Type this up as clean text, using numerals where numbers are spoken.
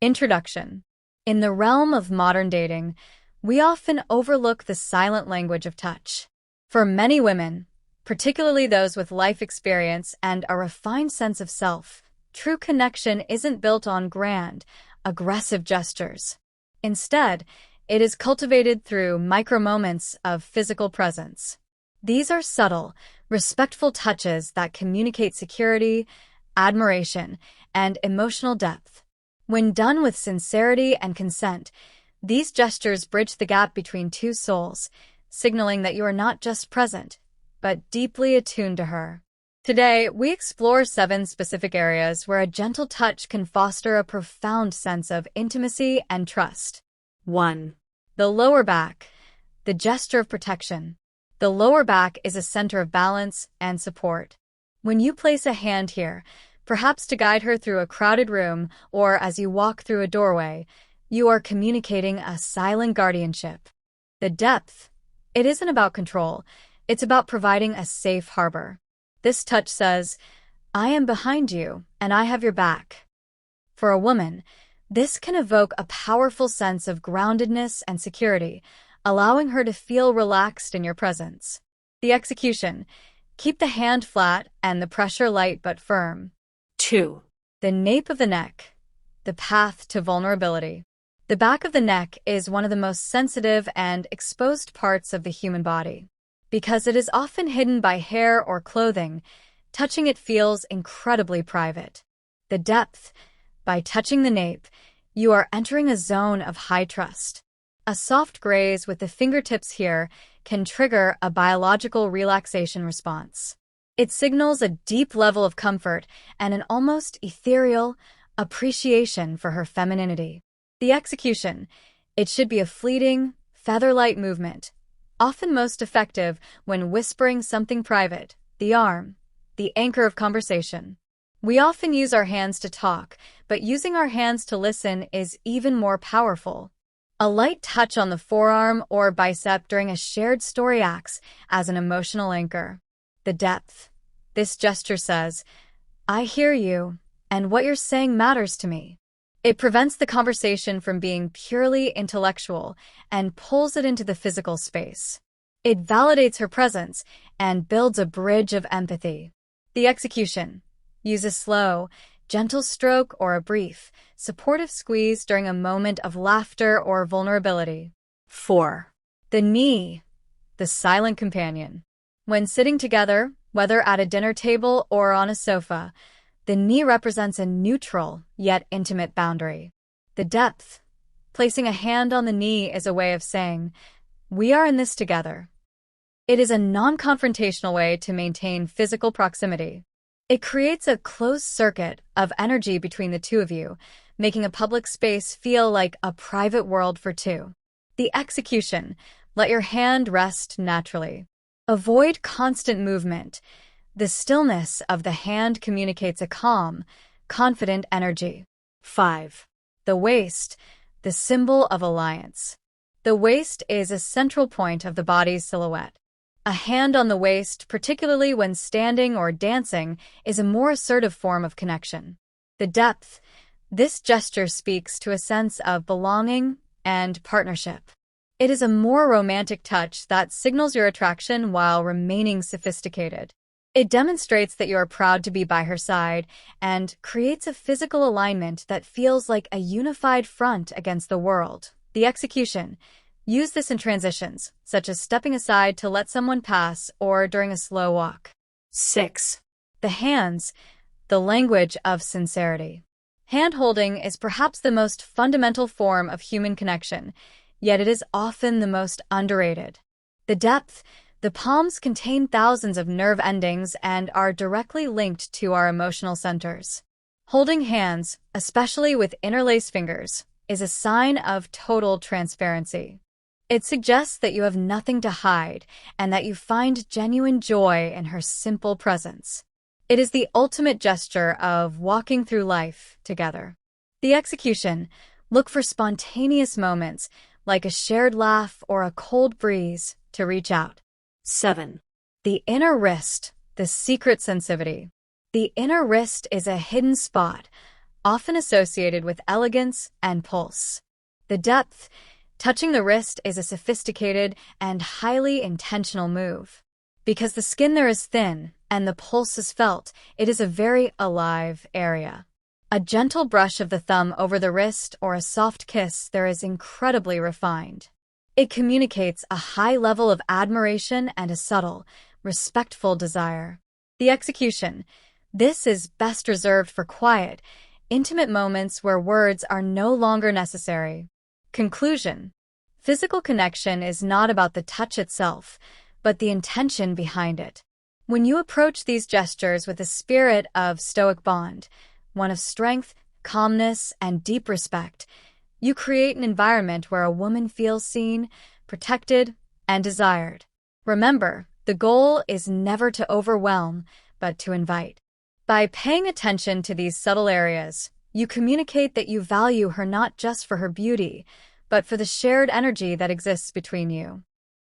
Introduction. In the realm of modern dating, we often overlook the silent language of touch. For many women, particularly those with life experience and a refined sense of self, true connection isn't built on grand, aggressive gestures. Instead, it is cultivated through micro-moments of physical presence. These are subtle, respectful touches that communicate security, admiration, and emotional depth. When done with sincerity and consent, these gestures bridge the gap between two souls, signaling that you are not just present, but deeply attuned to her. Today, we explore 7 specific areas where a gentle touch can foster a profound sense of intimacy and trust. 1. The lower back, the gesture of protection. The lower back is a center of balance and support. When you place a hand here, perhaps to guide her through a crowded room or as you walk through a doorway, you are communicating a silent guardianship. The depth. It isn't about control. It's about providing a safe harbor. This touch says, "I am behind you, and I have your back." For a woman, this can evoke a powerful sense of groundedness and security, allowing her to feel relaxed in your presence. The execution. Keep the hand flat and the pressure light but firm. 2. The nape of the neck, the path to vulnerability. The back of the neck is one of the most sensitive and exposed parts of the human body. Because it is often hidden by hair or clothing, touching it feels incredibly private. The depth. By touching the nape, you are entering a zone of high trust. A soft graze with the fingertips here can trigger a biological relaxation response. It signals a deep level of comfort and an almost ethereal appreciation for her femininity. The execution. It should be a fleeting, feather-light movement, often most effective when whispering something private, the arm, the anchor of conversation. We often use our hands to talk, but using our hands to listen is even more powerful. A light touch on the forearm or bicep during a shared story acts as an emotional anchor. The depth. This gesture says, "I hear you, and what you're saying matters to me." It prevents the conversation from being purely intellectual and pulls it into the physical space. It validates her presence and builds a bridge of empathy. The execution. Use a slow, gentle stroke or a brief, supportive squeeze during a moment of laughter or vulnerability. 4. The knee, the silent companion. When sitting together, whether at a dinner table or on a sofa, the knee represents a neutral yet intimate boundary. The depth. Placing a hand on the knee is a way of saying, "We are in this together." It is a non-confrontational way to maintain physical proximity. It creates a closed circuit of energy between the two of you, making a public space feel like a private world for two. The execution. Let your hand rest naturally. Avoid constant movement. The stillness of the hand communicates a calm, confident energy. 5. The waist, the symbol of alliance. The waist is a central point of the body's silhouette. A hand on the waist, particularly when standing or dancing, is a more assertive form of connection. The depth. This gesture speaks to a sense of belonging and partnership. It is a more romantic touch that signals your attraction while remaining sophisticated. It demonstrates that you are proud to be by her side and creates a physical alignment that feels like a unified front against the world. The execution. Use this in transitions, such as stepping aside to let someone pass or during a slow walk. 6. The hands, the language of sincerity. Hand-holding is perhaps the most fundamental form of human connection, yet it is often the most underrated. The depth. The palms contain thousands of nerve endings and are directly linked to our emotional centers. Holding hands, especially with interlaced fingers, is a sign of total transparency. It suggests that you have nothing to hide and that you find genuine joy in her simple presence. It is the ultimate gesture of walking through life together. The execution. Look for spontaneous moments, like a shared laugh or a cold breeze, to reach out. 7. The inner wrist, the secret sensitivity. The inner wrist is a hidden spot, often associated with elegance and pulse. The depth, touching the wrist, is a sophisticated and highly intentional move. Because the skin there is thin and the pulse is felt, it is a very alive area. A gentle brush of the thumb over the wrist or a soft kiss there is incredibly refined. It communicates a high level of admiration and a subtle, respectful desire. The execution. This is best reserved for quiet, intimate moments where words are no longer necessary. Conclusion. Physical connection is not about the touch itself, but the intention behind it. When you approach these gestures with a spirit of Stoic bond, one of strength, calmness, and deep respect, you create an environment where a woman feels seen, protected, and desired. Remember, the goal is never to overwhelm, but to invite. By paying attention to these subtle areas, you communicate that you value her not just for her beauty, but for the shared energy that exists between you.